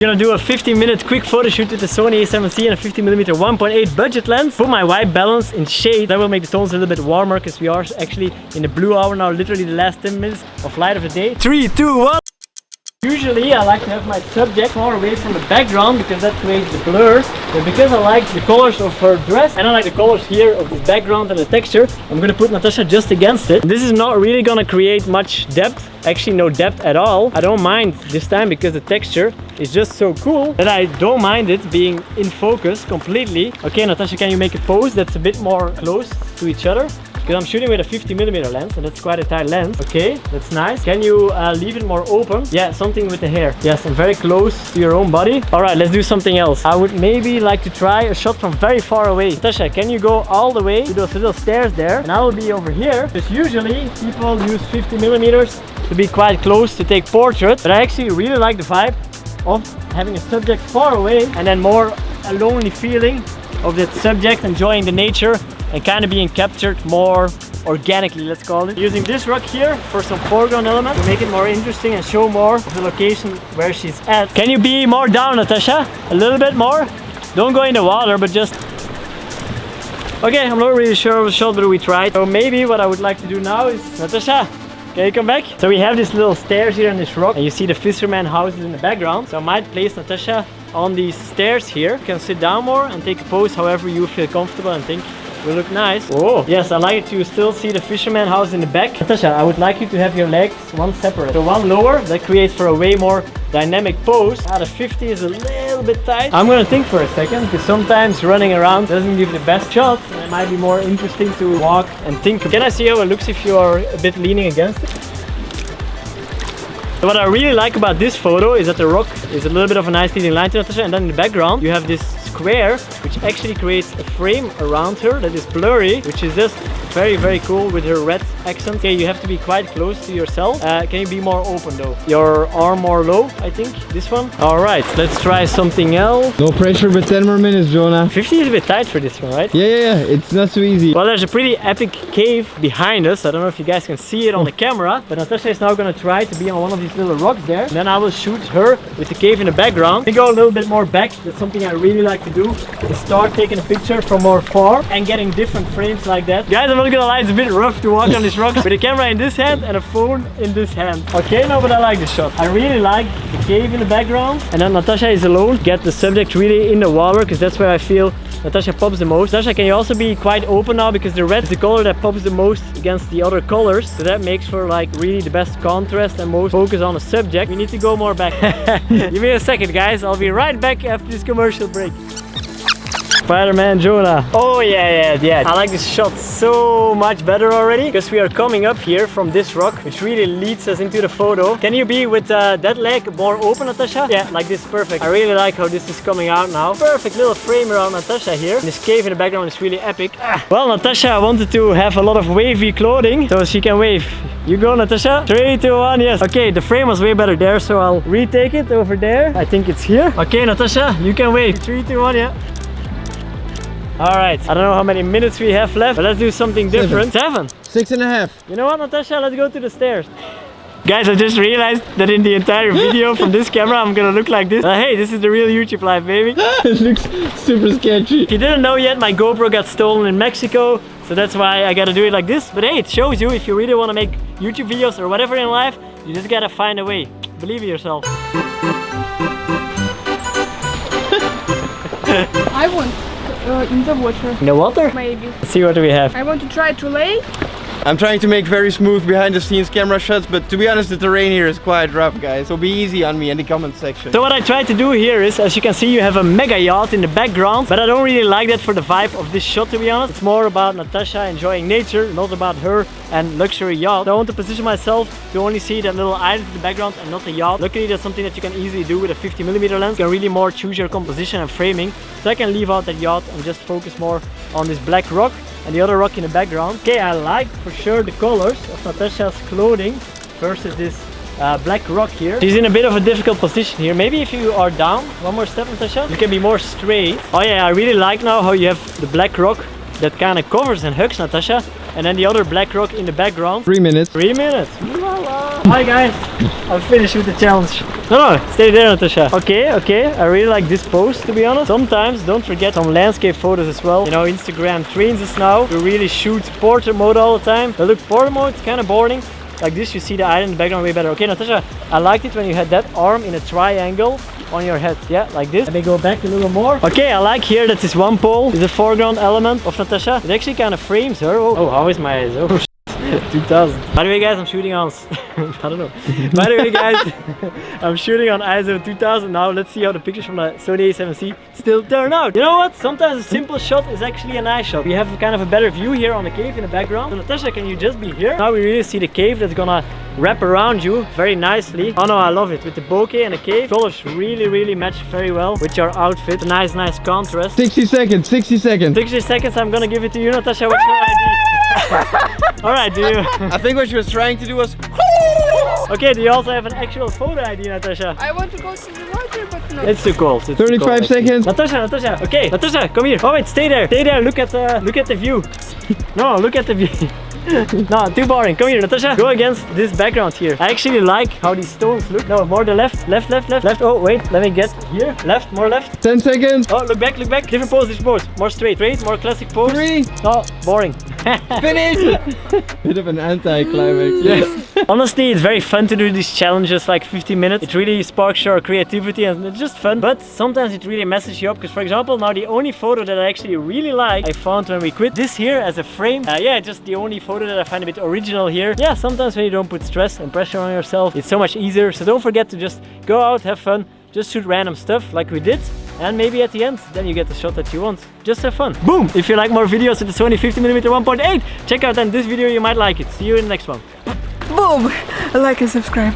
I'm gonna do a 15-minute quick photo shoot with the Sony A7C and a 50mm 1.8 budget lens. Put my white balance in shade. That will make the tones a little bit warmer because we are actually in the blue hour now, literally the last 10 minutes of light of the day. 3, 2, 1. Usually I like to have my subject far away from the background because that creates the blur. But because I like the colors of her dress and I like the colors here of the background and the texture, I'm gonna put Natasha just against it. This is not really gonna create much depth. Actually no depth at all. I don't mind this time because the texture is just so cool that I don't mind it being in focus completely. Okay, Natasha, can you make a pose that's a bit more close to each other? Because I'm shooting with a 50mm lens and that's quite a tight lens. Okay, that's nice. Can you leave it more open? Yeah, something with the hair. Yes, and very close to your own body. Alright, let's do something else. I would maybe like to try a shot from very far away. Natasha, can you go all the way to those little stairs there? And I will be over here. Because usually people use 50mm to be quite close to take portraits. But I actually really like the vibe of having a subject far away and then more a lonely feeling of that subject enjoying the nature and kind of being captured more organically, let's call it. Using this rock here for some foreground element to make it more interesting and show more of the location where she's at. Can you be more down, Natasha? A little bit more? Don't go in the water, but just... Okay, I'm not really sure of the shot, but we tried. So maybe what I would like to do now is... Natasha, can you come back? So we have these little stairs here on this rock and you see the fisherman houses in the background. So I might place Natasha on these stairs here. You can sit down more and take a pose however you feel comfortable and think will look nice. Oh, yes, I like to still see the fisherman house in the back. Natasha, I would like you to have your legs one separate. So one lower, that creates for a way more dynamic pose. The 50 is a little bit tight. I'm gonna think for a second because sometimes running around doesn't give the best shot. It might be more interesting to walk and think. Can I see how it looks if you are a bit leaning against it? So what I really like about this photo is that the rock is a little bit of a nice leading line to Natasha, and then in the background you have this square which actually creates a frame around her that is blurry, which is just very cool with her red accent. Okay, you have to be quite close to yourself. Can you be more open though? Your arm more low, I think. This one. Alright, let's try something else. No pressure, but 10 more minutes, Jonah. 50 is a bit tight for this one, right? Yeah, it's not so easy. Well, there's a pretty epic cave behind us. I don't know if you guys can see it on the camera, but Natasha is now gonna try to be on one of these little rocks there. And then I will shoot her with the cave in the background. We go a little bit more back. That's something I really like to do, is start taking a picture from more far and getting different frames like that. Guys, I'm not gonna lie, it's a bit rough to walk on this rock with a camera in this hand and a phone in this hand. Okay, no, but I like the shot. I really like the cave in the background, and then Natasha is alone. Get the subject really in the water because that's where I feel Natasha pops the most. Natasha, can you also be quite open now because the red is the color that pops the most against the other colors, so that makes for like really the best contrast and most focus on the subject. We need to go more back. Give me a second, guys. I'll be right back after this commercial break. Spider-Man Jonah. Oh yeah. I like this shot so much better already because we are coming up here from this rock, which really leads us into the photo. Can you be with that leg more open, Natasha? Yeah, like this, perfect. I really like how this is coming out now. Perfect little frame around Natasha here. And this cave in the background is really epic. Well, Natasha wanted to have a lot of wavy clothing, so she can wave. You go, Natasha. 3, 2, 1, yes. Okay, the frame was way better there, so I'll retake it over there. I think it's here. Okay, Natasha, you can wave. 3, 2, 1, yeah. Alright, I don't know how many minutes we have left, but let's do something different. 7. 6.5. You know what, Natasha? Let's go to the stairs. Guys, I just realized that in the entire video from this camera I'm gonna look like this. Hey, this is the real YouTube life, baby. It looks super sketchy. If you didn't know yet, my GoPro got stolen in Mexico, so that's why I gotta do it like this. But hey, it shows you if you really want to make YouTube videos or whatever in life, you just gotta find a way. Believe in yourself. I want in the water. In the water? Maybe. Let's see what we have. I want to try to lay. I'm trying to make very smooth behind the scenes camera shots, but to be honest, the terrain here is quite rough, guys. So be easy on me in the comment section. So what I tried to do here is, as you can see, you have a mega yacht in the background, but I don't really like that for the vibe of this shot, to be honest. It's more about Natasha enjoying nature, not about her and luxury yacht. So I want to position myself to only see that little island in the background and not the yacht. Luckily, that's something that you can easily do with a 50mm lens. You can really more choose your composition and framing. So I can leave out that yacht and just focus more on this black rock and the other rock in the background. Okay, I like for sure the colors of Natasha's clothing versus this black rock here. She's in a bit of a difficult position here. Maybe if you are down one more step, Natasha, you can be more straight. Oh yeah, I really like now how you have the black rock that kind of covers and hugs Natasha, and then the other black rock in the background. 3 minutes. 3 minutes. Hi guys, I'm finished with the challenge. No, stay there, Natasha. Okay, okay. I really like this pose, to be honest. Sometimes don't forget some landscape photos as well. You know, Instagram trains us now to really shoot portrait mode all the time. But look, portrait mode is kind of boring. Like this, you see the eye in the background way better. Okay, Natasha, I liked it when you had that arm in a triangle on your head. Yeah, like this. Let me go back a little more. Okay, I like here that this one pole is a foreground element of Natasha. It actually kind of frames her. Oh, how is my eyes? Oh, 2000. By the way, guys, I'm shooting on. I don't know. By the way, guys, I'm shooting on ISO 2000 now. Let's see how the pictures from the Sony A7C still turn out. You know what? Sometimes a simple shot is actually a nice shot. We have kind of a better view here on the cave in the background. So, Natasha, can you just be here? Now we really see the cave that's gonna wrap around you very nicely. Oh no, I love it. With the bokeh and the cave, colors really match very well with your outfit. Nice contrast. 60 seconds, 60 seconds. 60 seconds, I'm gonna give it to you, Natasha. What's your ID? Alright, do you? I think what she was trying to do was... Okay, do you also have an actual photo ID, Natasha? I want to go to the water, but no. It's too cold. It's 35 too cold, seconds. Natasha, okay. Natasha, come here. Oh wait, stay there. Stay there, look at the view. No, look at the view. No, too boring. Come here, Natasha. Go against this background here. I actually like how these stones look. No, more the left. Oh, wait, let me get here. Left, more left. 10 seconds. Oh, look back. Different pose, More straight, more classic pose. 3. No, boring. Finish! Bit of an anti-climax. Yes. Honestly, it's very fun to do these challenges like 50 minutes. It really sparks your creativity and it's just fun. But sometimes it really messes you up. Because for example, now the only photo that I actually really like, I found when we quit this here as a frame. Yeah, just the only photo that I find a bit original here. Yeah, sometimes when you don't put stress and pressure on yourself, it's so much easier. So don't forget to just go out, have fun, just shoot random stuff like we did. And maybe at the end, then you get the shot that you want. Just have fun. Boom! If you like more videos with the Sony 50mm 1.8, check out then this video, you might like it. See you in the next one. Boom! Like and subscribe.